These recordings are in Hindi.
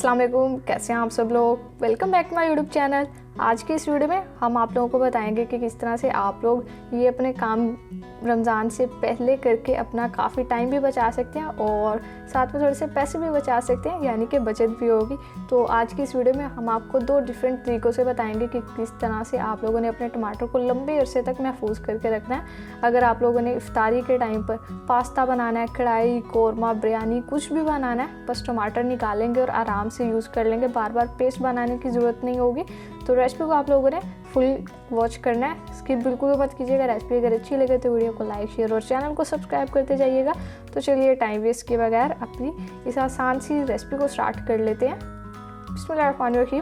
अस्सलाम वालेकुम, कैसे हैं आप सब लोग। Welcome back to my YouTube channel. आज की इस वीडियो में हम आप लोगों को बताएंगे कि किस तरह से आप लोग ये अपने काम रमज़ान से पहले करके अपना काफ़ी टाइम भी बचा सकते हैं और साथ में थोड़े से पैसे भी बचा सकते हैं, यानी कि बचत भी होगी। तो आज की इस वीडियो में हम आपको 2 डिफरेंट तरीक़ों से बताएंगे कि किस तरह से आप लोगों ने अपने टमाटर को लंबे अरसे तक महफूज करके रखना है। अगर आप लोगों ने इफ्तारी के टाइम पर पास्ता बनाना है, कढ़ाई, कौरमा, बिरयानी कुछ भी बनाना है, बस टमाटर निकालेंगे और आराम से यूज़ कर लेंगे। बार बार पेस्ट बनाने की ज़रूरत नहीं होगी। तो रेसिपी को आप लोगों ने फुल वॉच करना है, स्किप बिल्कुल मत कीजिएगा। रेसिपी अगर अच्छी लगे तो वीडियो को लाइक, शेयर और चैनल को सब्सक्राइब करते जाइएगा। तो चलिए टाइम वेस्ट किए बगैर अपनी इस आसान सी रेसिपी को स्टार्ट कर लेते हैं। बिस्मिल्लाहिर्रहमानिर्रहीम।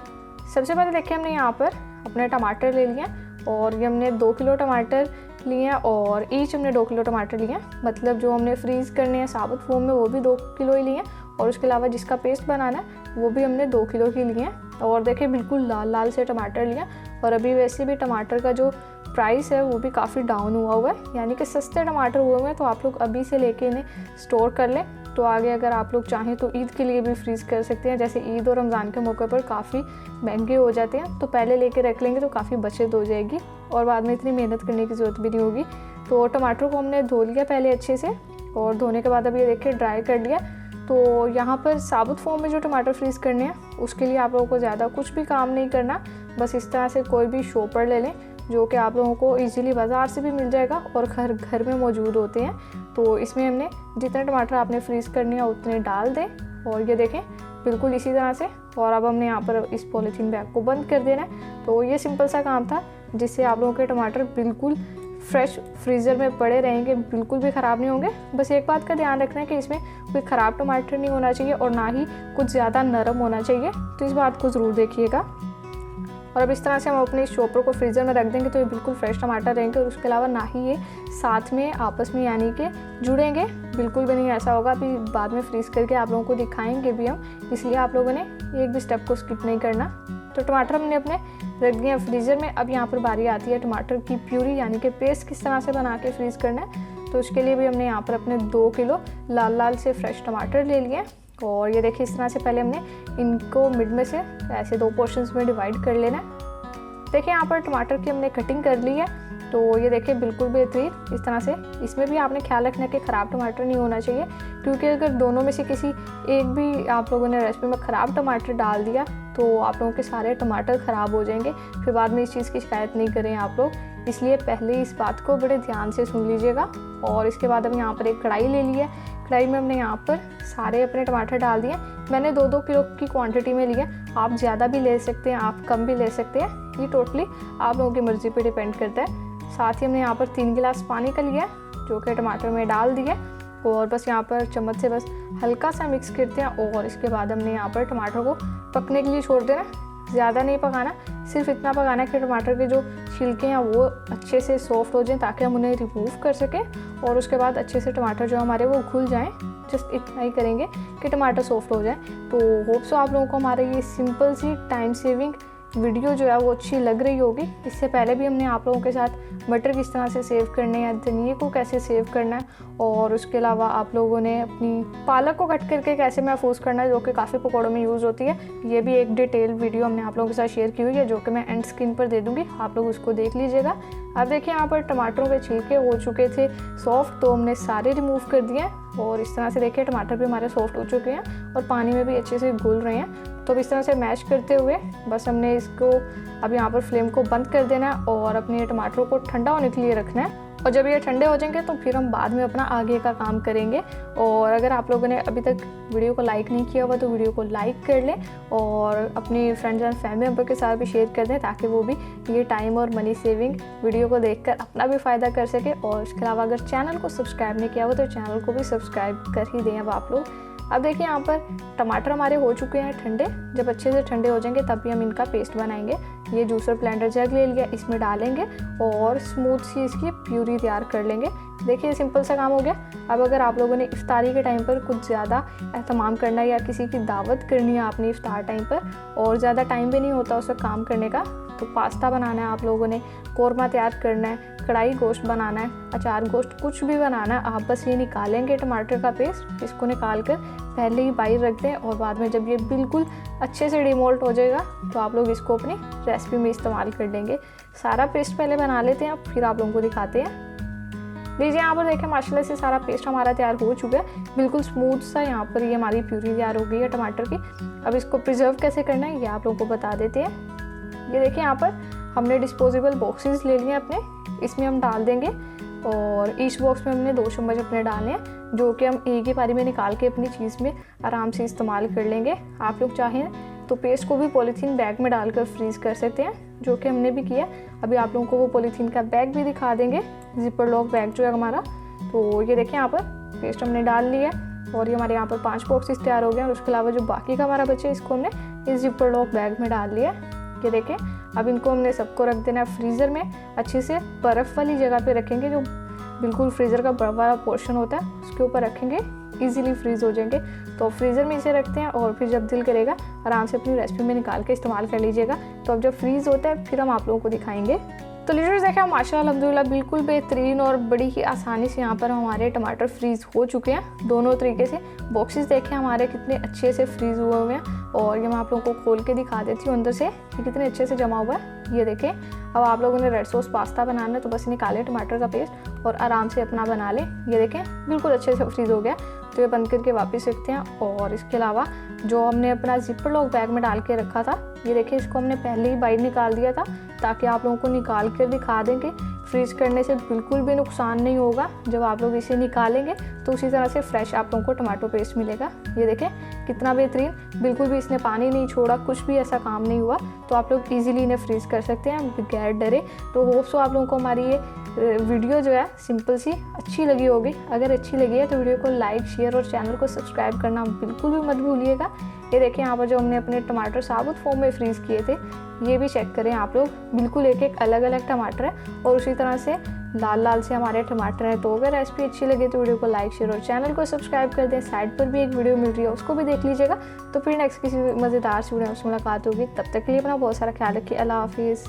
सबसे पहले देखिए, हमने यहाँ पर अपने टमाटर ले लिए और ये हमने 2 किलो टमाटर लिए हैं और ईच हमने 2 किलो टमाटर लिए हैं। मतलब जो हमने फ्रीज़ करने हैं साबुत फॉर्म में वो भी 2 किलो ही लिए हैं और उसके अलावा जिसका पेस्ट बनाना है वो भी हमने 2 किलो ही लिए हैं। और देखिए बिल्कुल लाल लाल से टमाटर लिए और अभी वैसे भी टमाटर का जो प्राइस है वो भी काफ़ी डाउन हुआ है, यानी कि सस्ते टमाटर हुए हैं। तो आप लोग अभी से लेके इन्हें स्टोर कर लें, तो आगे अगर आप लोग चाहें तो ईद के लिए भी फ्रीज़ कर सकते हैं। जैसे ईद और रमज़ान के मौके पर काफ़ी महंगे हो जाते हैं, तो पहले लेके रख लेंगे तो काफ़ी बचत हो जाएगी और बाद में इतनी मेहनत करने की ज़रूरत भी नहीं होगी। तो टमाटर को हमने धो लिया पहले अच्छे से और धोने के बाद अभी ये देखिए ड्राई कर लिया। तो यहाँ पर साबुत फॉर्म में जो टमाटर फ्रीज़ करने हैं उसके लिए आप लोगों को ज़्यादा कुछ भी काम नहीं करना। बस इस तरह से कोई भी शॉपर ले लें जो कि आप लोगों को इजीली बाज़ार से भी मिल जाएगा और घर में मौजूद होते हैं। तो इसमें हमने जितने टमाटर आपने फ्रीज़ करने हैं उतने डाल दें और ये देखें बिल्कुल इसी तरह से। और अब हमने यहाँ पर इस पॉलीथीन बैग को बंद कर देना है। तो ये सिंपल सा काम था जिससे आप लोगों के टमाटर बिल्कुल फ्रेश फ्रीज़र में पड़े रहेंगे, बिल्कुल भी ख़राब नहीं होंगे। बस एक बात का ध्यान रखना है कि इसमें कोई ख़राब टमाटर नहीं होना चाहिए और ना ही कुछ ज़्यादा नरम होना चाहिए, तो इस बात को ज़रूर देखिएगा। और अब इस तरह से हम अपने शॉपर को फ्रीज़र में रख देंगे तो ये बिल्कुल फ्रेश टमाटर रहेंगे और उसके अलावा ना ही ये साथ में आपस में यानी कि जुड़ेंगे, बिल्कुल भी नहीं ऐसा होगा। अभी बाद में फ्रीज़ करके आप लोगों को दिखाएंगे भी हम, इसलिए आप लोगों ने एक भी स्टेप को स्किप नहीं करना। तो टमाटर हमने अपने रख दिए हैं फ्रीज़र में। अब यहाँ पर बारी आती है टमाटर की प्यूरी यानी कि पेस्ट किस तरह से बना के फ्रीज़ करना है। तो उसके लिए भी हमने यहाँ पर अपने 2 किलो लाल लाल से फ्रेश टमाटर ले लिए और ये देखिए इस तरह से पहले हमने इनको मिड में से ऐसे 2 पोर्शंस में डिवाइड कर लेना है। देखिए यहाँ पर टमाटर की हमने कटिंग कर ली है, तो ये देखिए बिल्कुल बेहतरीन इस तरह से। इसमें भी आपने ख्याल रखना कि ख़राब टमाटर नहीं होना चाहिए, क्योंकि अगर दोनों में से किसी एक भी आप लोगों ने रेसिपी में ख़राब टमाटर डाल दिया तो आप लोगों के सारे टमाटर ख़राब हो जाएंगे। फिर बाद में इस चीज़ की शिकायत नहीं करें आप लोग, इसलिए पहले इस बात को बड़े ध्यान से सुन लीजिएगा। और इसके बाद हम यहाँ पर एक कढ़ाई ले ली है। कढ़ाई में हमने यहाँ पर सारे अपने टमाटर डाल दिए। मैंने 2-2 किलो की क्वांटिटी में लिया, आप ज़्यादा भी ले सकते हैं, आप कम भी ले सकते हैं, ये टोटली आप लोगों की मर्ज़ी पे डिपेंड करता है। साथ ही हमने यहाँ पर 3 गिलास पानी का लिया जो कि टमाटर में डाल दिया और बस यहाँ पर चम्मच से बस हल्का सा मिक्स करते हैं और इसके बाद हमने यहाँ पर टमाटर को पकने के लिए छोड़ देना। ज़्यादा नहीं पकाना, सिर्फ इतना पकाना कि टमाटर के जो छिलके हैं वो अच्छे से सॉफ्ट हो जाएं ताकि हम उन्हें रिमूव कर सकें और उसके बाद अच्छे से टमाटर जो हमारे वो घुल जाएं। जस्ट इतना ही करेंगे कि टमाटर सॉफ्ट हो जाए। तो होप सो आप लोगों को हमारे ये सिंपल सी टाइम सेविंग वीडियो जो है वो अच्छी लग रही होगी। इससे पहले भी हमने आप लोगों के साथ मटर किस तरह से सेव करने हैं, धनिए को कैसे सेव करना है और उसके अलावा आप लोगों ने अपनी पालक को कट करके कैसे महफूज करना है जो कि काफ़ी पकौड़ों में यूज़ होती है। ये भी एक डिटेल वीडियो हमने आप लोगों के साथ शेयर की हुई है जो कि मैं एंड स्क्रीन पर दे दूँगी, आप लोग उसको देख लीजिएगा। अब देखिए यहाँ पर टमाटरों के छिलके हो चुके थे सॉफ्ट, तो हमने सारे रिमूव कर दिए और इस तरह से देखिए टमाटर भी हमारे सॉफ्ट हो चुके हैं और पानी में भी अच्छे से घुल रहे हैं। तो इस तरह से मैश करते हुए बस हमने इसको अब यहाँ पर फ्लेम को बंद कर देना है और अपने टमाटरों को ठंडा होने के लिए रखना है। और जब ये ठंडे हो जाएंगे तो फिर हम बाद में अपना आगे का काम करेंगे। और अगर आप लोगों ने अभी तक वीडियो को लाइक नहीं किया हुआ तो वीडियो को लाइक कर लें और अपनी फ्रेंड्स एंड फैमिली मेम्बर के साथ भी शेयर कर दें ताकि वो भी ये टाइम और मनी सेविंग वीडियो को देखकर अपना भी फ़ायदा कर सके। और इसके अलावा अगर चैनल को सब्सक्राइब नहीं किया हुआ तो चैनल को भी सब्सक्राइब कर ही दें अब आप लोग। अब देखिए यहाँ पर टमाटर हमारे हो चुके हैं ठंडे। जब अच्छे से ठंडे हो जाएंगे तभी हम इनका पेस्ट बनाएंगे। ये जूसर ब्लेंडर जग ले लिया, इसमें डालेंगे और स्मूथ सी इसकी प्यूरी तैयार कर लेंगे। देखिए सिंपल सा काम हो गया। अब अगर आप लोगों ने इफ्तारी के टाइम पर कुछ ज़्यादा एहतमाम करना है या किसी की दावत करनी है आपने इफ्तार टाइम पर और ज़्यादा टाइम भी नहीं होता उस वक्त काम करने का, तो पास्ता बनाना है आप लोगों ने, कौरमा तैयार करना है, कढ़ाई गोश्त बनाना है, अचार गोश्त कुछ भी बनाना है, आप बस ये निकालेंगे टमाटर का पेस्ट, इसको निकाल कर पहले ही बाहर रख दें और बाद में जब ये बिल्कुल अच्छे से डिमोल्ट हो जाएगा तो आप लोग इसको अपनी रेसिपी में इस्तेमाल कर लेंगे। सारा पेस्ट पहले बना लेते हैं, फिर आप लोगों को दिखाते हैं। लीजिए यहाँ पर देखें माशाल्लाह से सारा पेस्ट हमारा तैयार हो चुका है, बिल्कुल स्मूथ सा यहाँ पर ये हमारी प्यूरी तैयार हो गई है टमाटर की। अब इसको प्रिजर्व कैसे करना है ये आप लोगों को बता देते हैं। ये देखिए यहाँ पर हमने डिस्पोजेबल बॉक्सेस ले लिए अपने, इसमें हम डाल देंगे और ईच बॉक्स में हमने 2 चम्मच अपने डालने हैं, जो कि हम एक ही बारी में निकाल के अपनी चीज़ में आराम से इस्तेमाल कर लेंगे। आप लोग चाहें तो पेस्ट को भी पॉलीथीन बैग में डालकर फ्रीज़ कर सकते हैं, जो कि हमने भी किया। अभी आप लोगों को वो पॉलीथीन का बैग भी दिखा देंगे, जिपर लॉक बैग जो है हमारा। तो ये देखिए यहाँ पर पेस्ट हमने डाल लिया और ये हमारे यहाँ पर 5 बॉक्सेस तैयार हो गए और उसके अलावा जो बाकी का हमारा बचे इसको हमने इस जिपर लॉक बैग में डाल लिया। ये देखें अब इनको हमने सबको रख देना है फ्रीज़र में, अच्छे से बर्फ़ वाली जगह पे रखेंगे, जो बिल्कुल फ्रीज़र का बड़ा वाला पोर्शन होता है उसके ऊपर रखेंगे, इजीली फ्रीज़ हो जाएंगे। तो फ्रीज़र में इसे रखते हैं और फिर जब दिल करेगा आराम से अपनी रेसिपी में निकाल के इस्तेमाल कर लीजिएगा। तो अब जब फ्रीज़ होता है फिर हम आप लोगों को दिखाएंगे। तो लीजिए देखिए माशाल्लाह अल्हम्दुलिल्लाह बिल्कुल बेहतरीन और बड़ी ही आसानी से यहाँ पर हमारे टमाटर फ्रीज़ हो चुके हैं दोनों तरीके से। बॉक्सेस देखें हमारे कितने अच्छे से फ्रीज़ हुए हुए हैं और ये मैं आप लोगों को खोल के दिखा देती हूँ अंदर से कि कितने अच्छे से जमा हुआ है। ये देखें अब आप लोगों ने रेड सॉस पास्ता बनाना है तो बस निकालें टमाटर का पेस्ट और आराम से अपना बना लें। ये देखें बिल्कुल अच्छे से फ्रीज़ हो गया, तो ये बंद करके वापस रखते हैं। और इसके अलावा जो हमने अपना जिपर लॉक बैग में डाल के रखा था, ये देखिए इसको हमने पहले ही बाहर निकाल दिया था ताकि आप लोगों को निकाल कर दिखा देंगे। फ्रीज़ करने से बिल्कुल भी नुकसान नहीं होगा, जब आप लोग इसे निकालेंगे तो उसी तरह से फ्रेश आप लोगों को टमाटो पेस्ट मिलेगा। ये देखें कितना बेहतरीन, बिल्कुल भी इसने पानी नहीं छोड़ा, कुछ भी ऐसा काम नहीं हुआ। तो आप लोग इजीली इन्हें फ्रीज़ कर सकते हैं बगैर डरे। तो होप्स आप लोगों को हमारी ये वीडियो जो है सिंपल सी अच्छी लगी होगी। अगर अच्छी लगी है तो वीडियो को लाइक शेयर और चैनल को सब्सक्राइब करना बिल्कुल भी मत भूलिएगा। ये देखिए यहाँ पर जो हमने अपने टमाटर साबुत फॉर्म में फ्रीज़ किए थे ये भी चेक करें आप लोग, बिल्कुल एक एक अलग अलग टमाटर है और उसी तरह से लाल लाल से हमारे टमाटर हैं। तो अगर रेसिपी अच्छी लगे तो वीडियो को लाइक शेयर और चैनल को सब्सक्राइब कर दें। साइड पर भी एक वीडियो मिल रही है उसको भी देख लीजिएगा। तो फिर नेक्स्ट किसी मज़ेदार से वीडियो में मुलाकात होगी, तब तक के लिए अपना बहुत सारा ख्याल रखिए। अल्लाह हाफिज़।